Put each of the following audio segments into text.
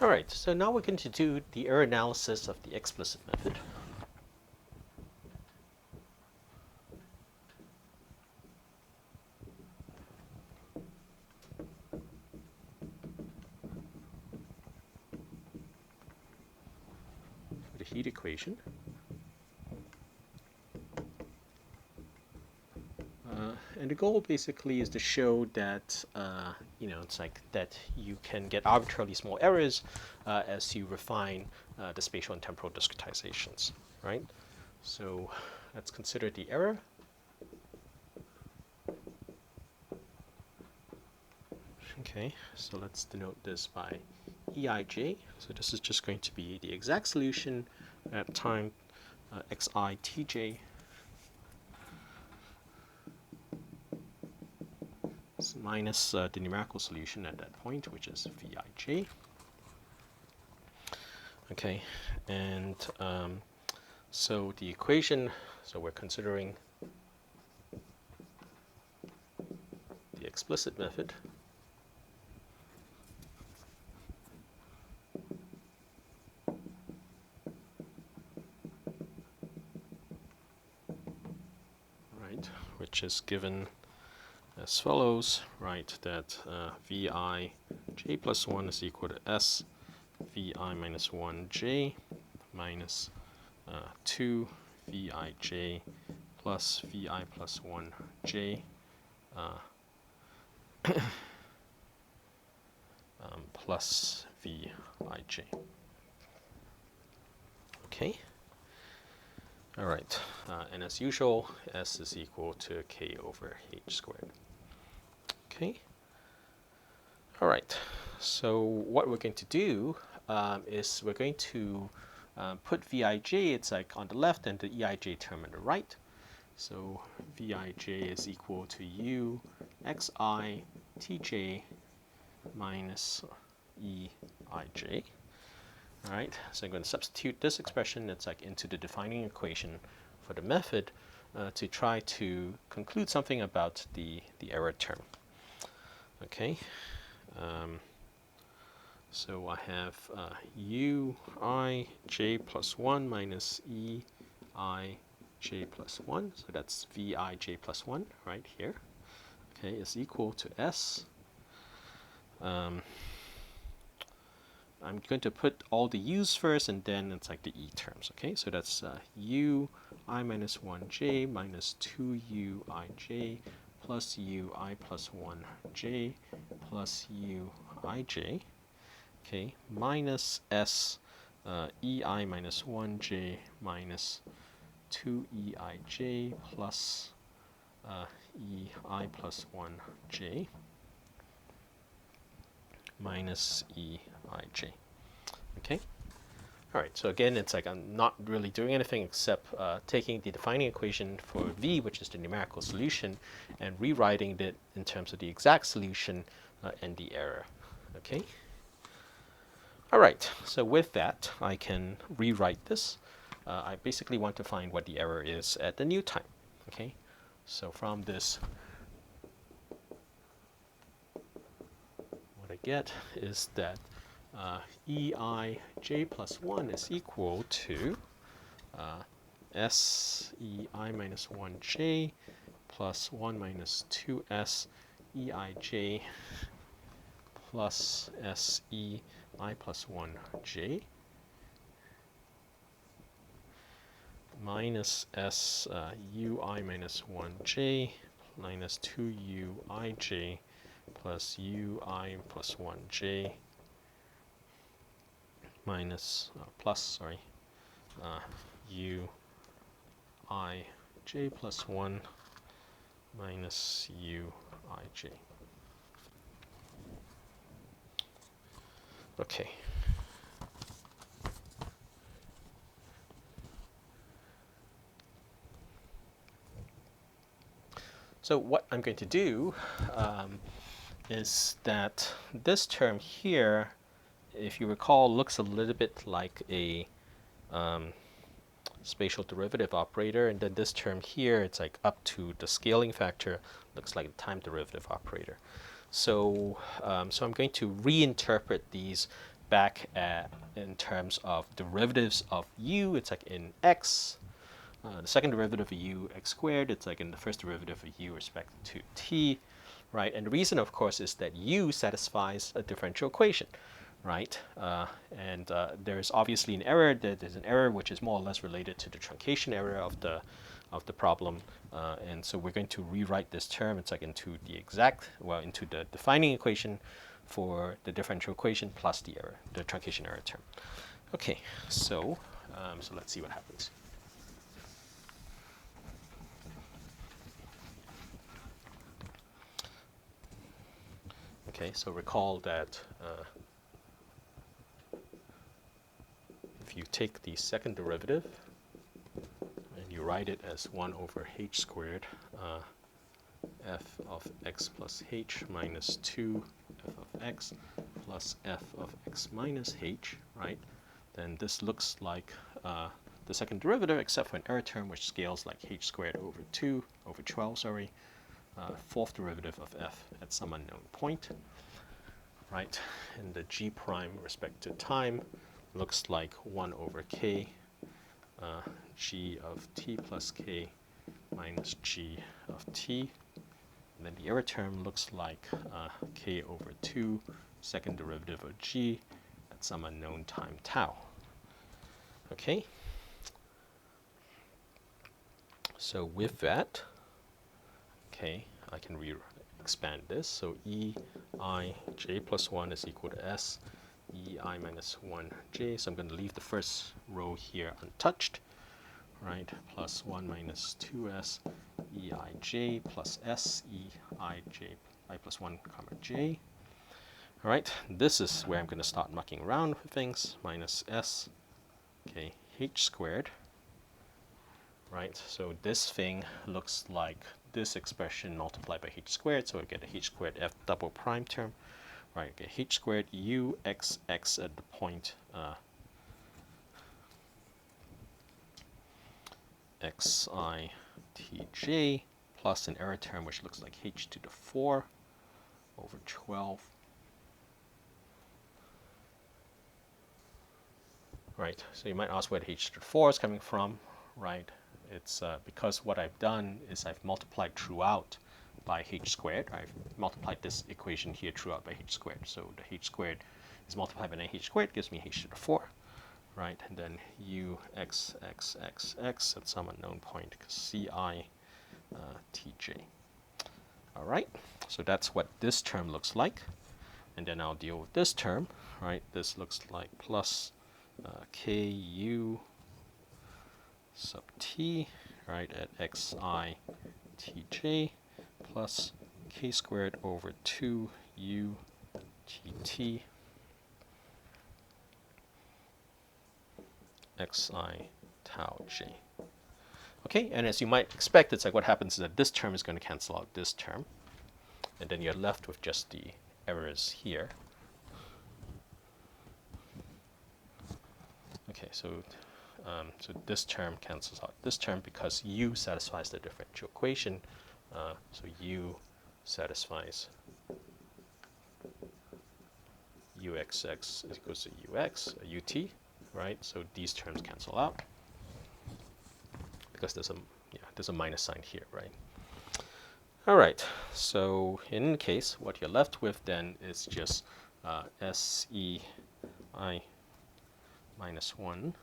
All right, so now we're going to do the error analysis of the explicit method. For the heat equation. And the goal basically is to show that, it's like that you can get arbitrarily small errors as you refine the spatial and temporal discretizations, right? So let's consider the error. Okay, so let's denote this by EIJ. So this is just going to be the exact solution at time xi tj minus the numerical solution at that point, which is Vij. Okay, and so the equation, so we're considering the explicit method. Right, which is given as follows, right, that Vi j plus 1 is equal to S Vi minus 1j minus 2 Vij plus Vi plus 1j plus Vij. Okay. All right, and as usual, S is equal to K over H squared. Okay. All right, so what we're going to do is we're going to put Vij, it's like on the left, and the Eij term on the right. So Vij is equal to U xi tj minus Eij. All right, so I'm going to substitute this expression, it's like into the defining equation for the method to try to conclude something about the error term. Okay, so I have U I j plus 1 minus E I j plus 1, so that's Vi j plus 1 right here, okay, is equal to S. I'm going to put all the u's first, and then it's like the e terms. Okay, so that's u I minus 1j minus 2u ij plus u I plus 1j plus u ij. Okay, minus s ei minus 1j minus 2eij plus ei plus 1j minus Eij. Okay. All right. So again, it's like I'm not really doing anything except taking the defining equation for V, which is the numerical solution, and rewriting it in terms of the exact solution and the error. Okay. All right. So with that, I can rewrite this. I basically want to find what the error is at the new time. Okay. So from this, what I get is that Eij plus 1 is equal to Sei minus 1j plus 1 minus 2s Eij plus Sei plus 1j minus s ui minus 1j minus 2uij plus ui plus 1j minus u I j plus 1 minus u I j. Okay. So what I'm going to do is that this term here, if you recall, looks a little bit like a spatial derivative operator, and then this term here, it's like up to the scaling factor, looks like a time derivative operator. So, so I'm going to reinterpret these back in terms of derivatives of u, it's like in x. The second derivative of u x squared, it's like in the first derivative of u respect to t, right? And the reason, of course, is that u satisfies a differential equation, right? There's obviously an error. There's an error which is more or less related to the truncation error of the problem, and so we're going to rewrite this term. It's like into the defining equation for the differential equation plus the truncation error term. Okay, so let's see what happens. Okay, so recall that if you take the second derivative and you write it as 1 over h squared f of x plus h minus 2 f of x plus f of x minus h, right? Then this looks like the second derivative except for an error term which scales like h squared over 2 over 12, sorry. Fourth derivative of f at some unknown point, right? And the g prime with respect to time looks like 1 over k g of t plus k minus g of t. And then the error term looks like k over 2 second derivative of g at some unknown time tau. Okay? So with that, okay, I can expand this. So ei j plus 1 is equal to s ei minus 1j. So I'm going to leave the first row here untouched, right? Plus 1 minus 2s eij plus s eij I plus 1 comma j. All right, this is where I'm going to start mucking around with things. Minus s, okay, h squared. Right, so this thing looks like this expression multiplied by h squared, so I get a h squared f double prime term. Right, okay, h squared u x x at the point xi tj plus an error term which looks like h to the 4 over 12. Right, so you might ask where the h to the 4 is coming from, right? It's because what I've done is I've multiplied throughout by h squared. I've multiplied this equation here throughout by h squared. So the h squared is multiplied by h squared, gives me h to the 4, right? And then u x x x x at some unknown point, ci tj. All right, so that's what this term looks like. And then I'll deal with this term, right? This looks like plus ku sub t, right, at xi tj plus k squared over 2 u tt xi tau j. Okay, and as you might expect, it's like what happens is that this term is going to cancel out this term, and then you're left with just the errors here. Okay, so this term cancels out this term because u satisfies the differential equation. So u satisfies uxx is equals to ux, ut, right? So these terms cancel out because there's a minus sign here, right? All right. So in any case, what you're left with then is just sei minus 1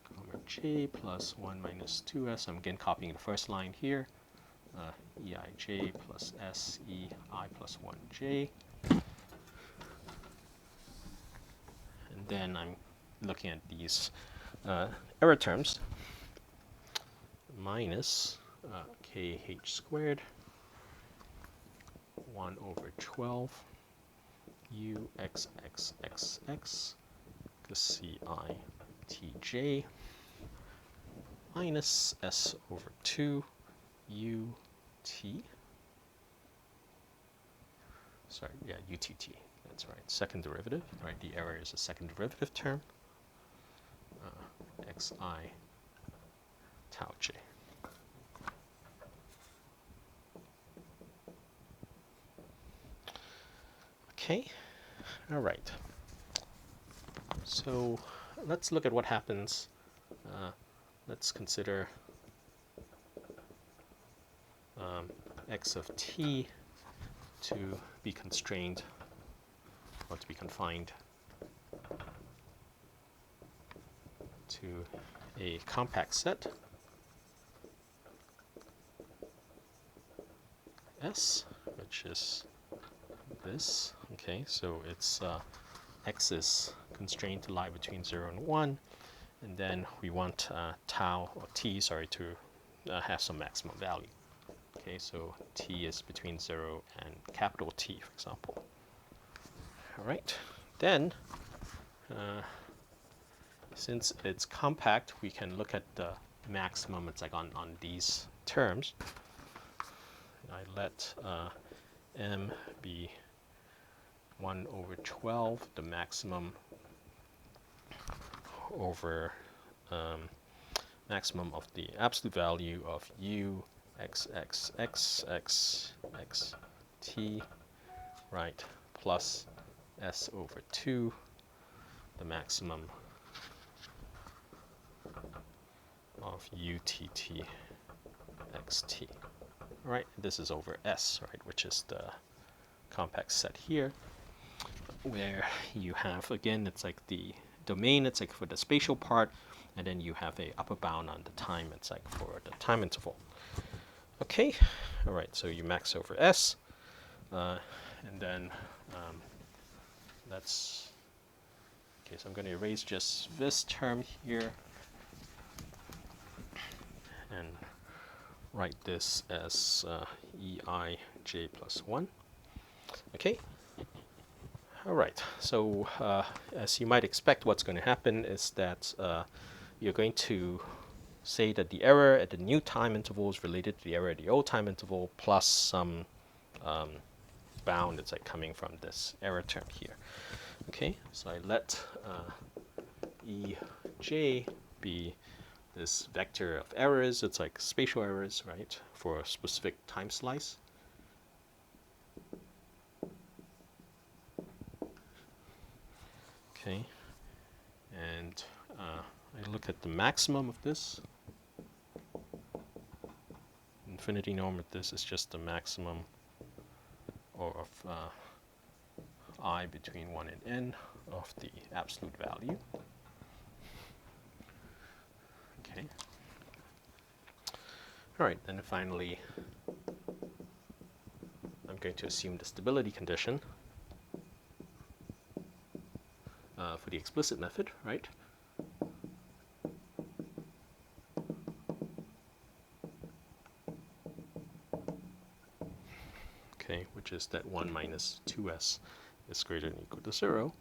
comma j plus 1 minus 2s. I'm again copying the first line here. eij plus s ei plus 1j. And then I'm looking at these error terms. Minus kh squared 1 over 12 u x x x x ci tj minus s over 2 u t. Sorry, yeah, utt. That's right. Second derivative. Right, the error is a second derivative term. Xi tau j. Okay. All right. So let's look at what happens. Let's consider x of t to be constrained or to be confined to a compact set S, which is this. Okay, so it's x is constrained to lie between 0 and 1, and then we want tau or t, sorry, to have some maximum value. Okay, so t is between 0 and capital T, for example. All right, then since it's compact, we can look at the maximum. It's like on these terms. I let m be 1 over 12, the maximum over maximum of the absolute value of u x x x x x t, right, plus s over 2, the maximum of u t t x t. Right, this is over S, right, which is the compact set here, where you have, again, it's like the domain, it's like for the spatial part, and then you have a upper bound on the time, it's like for the time interval. Okay, all right, so you max over S, and then that's, okay, so I'm going to erase just this term here, and write this as eij plus 1. Okay. All right. So as you might expect, what's going to happen is that you're going to say that the error at the new time interval is related to the error at the old time interval plus some bound that's like coming from this error term here. Okay. So I let ej be this vector of errors. It's like spatial errors, right, for a specific time slice. Okay, and I look at the maximum of this. Infinity norm of this is just the maximum or of I between 1 and n of the absolute value. Okay. All right, then finally, I'm going to assume the stability condition for the explicit method, right? Okay, which is that 1 minus 2s is greater than or equal to 0.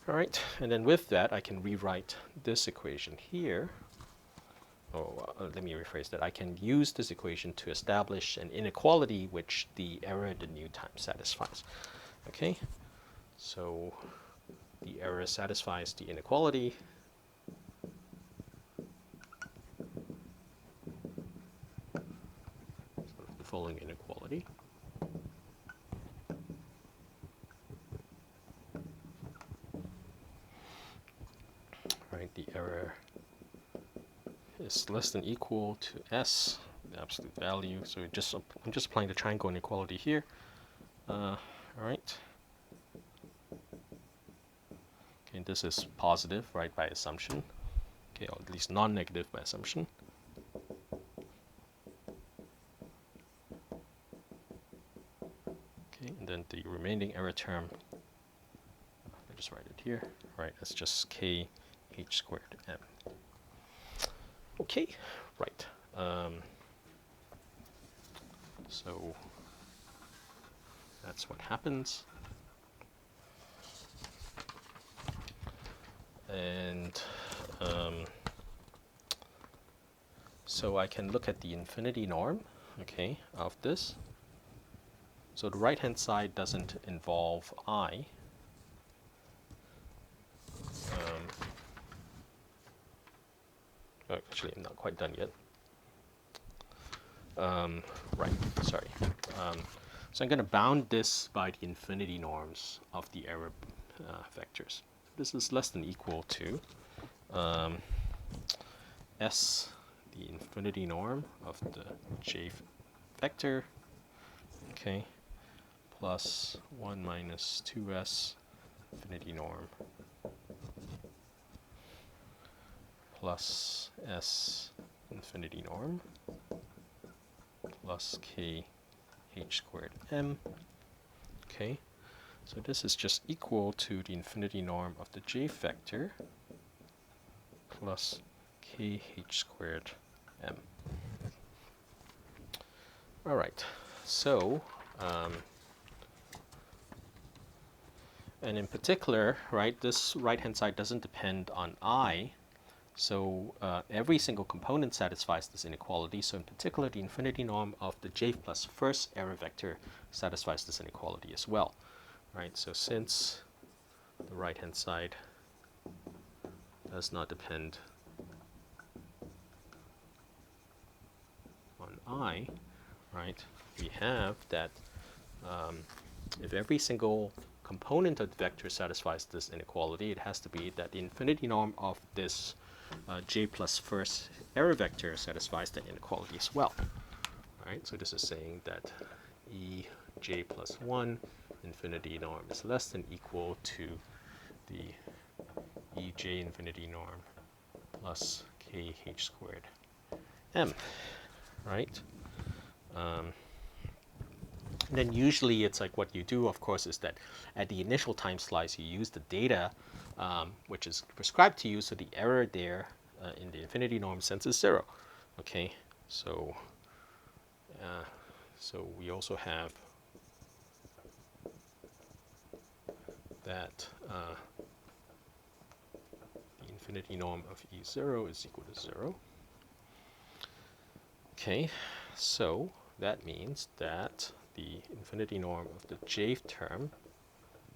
All right, and then with that, I can rewrite this equation here. Oh, let me rephrase that. I can use this equation to establish an inequality which the error at the new time satisfies. Okay, so the error satisfies the inequality. So the following inequality. Right, the error is less than equal to s, the absolute value. So I'm just applying the triangle inequality here. All right. Okay, this is positive, right, by assumption. Okay, or at least non-negative by assumption. Okay, and then the remaining error term, I'll just write it here. Right, it's just k h squared m. Okay, right. So that's what happens. And so I can look at the infinity norm, okay, of this. So the right-hand side doesn't involve I. Actually, I'm not quite done yet. Right, sorry. So I'm going to bound this by the infinity norms of the error vectors. this is less than equal to S, the infinity norm of the J vector, okay, plus 1 minus 2S infinity norm plus S infinity norm plus K H squared M. Okay, so this is just equal to the infinity norm of the J vector plus K H squared M. All right, so and in particular, right, this right-hand side doesn't depend on I, so every single component satisfies this inequality. So in particular, the infinity norm of the J plus first error vector satisfies this inequality as well, right? So since the right-hand side does not depend on I, right, we have that if every single component of the vector satisfies this inequality, it has to be that the infinity norm of this J plus first error vector satisfies that inequality as well. All right, so this is saying that E J plus 1 infinity norm is less than equal to the E J infinity norm plus K H squared M, right? And then usually it's like what you do, of course, is that at the initial time slice, you use the data which is prescribed to you, so the error there in the infinity norm sense is 0. Okay, so so we also have that the infinity norm of E0 is equal to 0. Okay, so that means that the infinity norm of the J term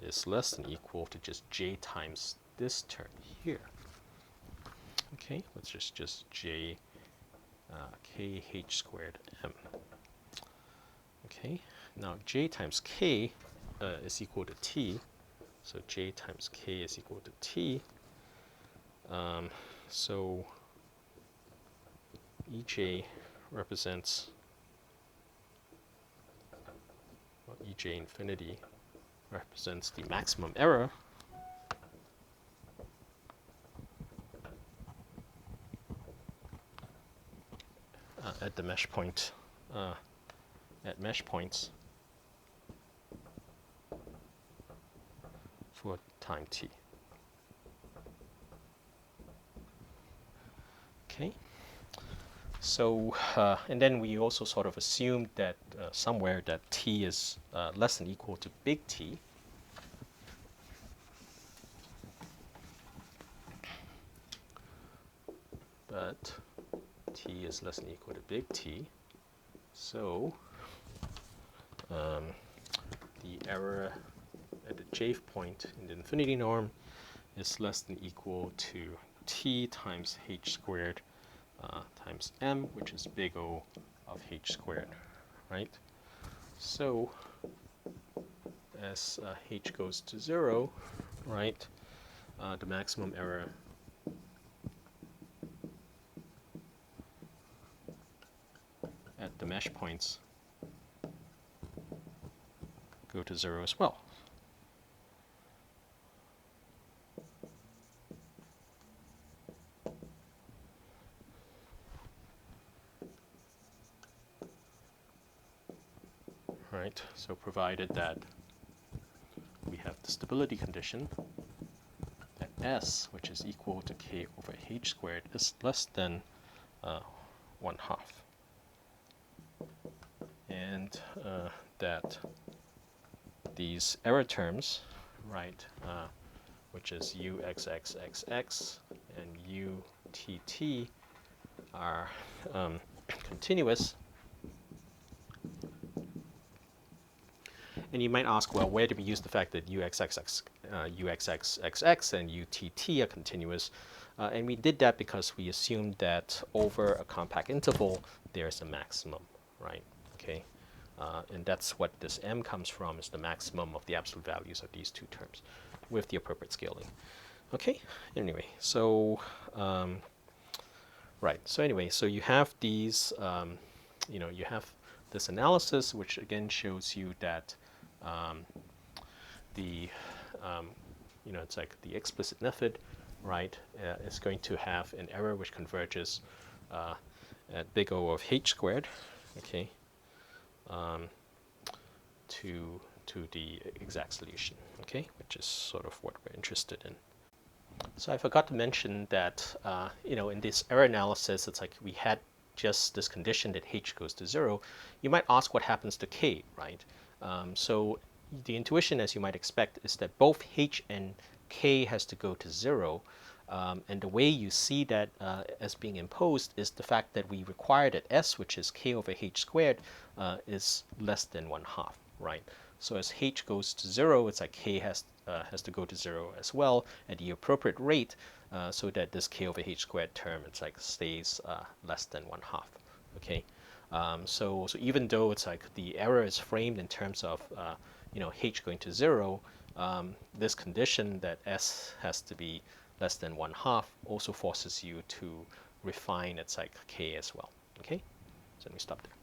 is less than equal to just J times this term here. Okay, which is just J K H squared M. Okay, now J times K is equal to T, so J times K is equal to T. So EJ represents, well, EJ infinity represents the maximum error at the mesh point, at mesh points for time t. Okay, so and then we also sort of assumed that somewhere that t is less than equal to big T. But t is less than equal to big T, so the error at the J point in the infinity norm is less than equal to T times H squared times M, which is big O of H squared, right? So as H goes to 0, right, the maximum error at the mesh points go to 0 as well. Right, so provided that we have the stability condition that S, which is equal to K over H squared, is less than 1/2. And that these error terms, right, which is UXXXX and UTT, are continuous. And you might ask, well, where do we use the fact that UXXXX and UTT are continuous? And we did that because we assumed that over a compact interval, there's a maximum, right? Okay, and that's what this M comes from, is the maximum of the absolute values of these two terms with the appropriate scaling. Okay, anyway, so right, so anyway, so you have these, you have this analysis, which again shows you that the, it's like the explicit method, right, is going to have an error which converges at big O of h squared, okay, to the exact solution, okay, which is sort of what we're interested in. So I forgot to mention that, in this error analysis, it's like we had just this condition that h goes to 0. You might ask what happens to k, right? So the intuition, as you might expect, is that both h and k has to go to 0. And the way you see that as being imposed is the fact that we require that s, which is k over h squared, is less than 1/2, right? So as h goes to 0, it's like k has to go to 0 as well at the appropriate rate, so that this k over h squared term, it's like stays less than 1/2. Okay, so even though it's like the error is framed in terms of h going to 0, this condition that s has to be less than 1/2 also forces you to refine its like k as well. Okay, so let me stop there.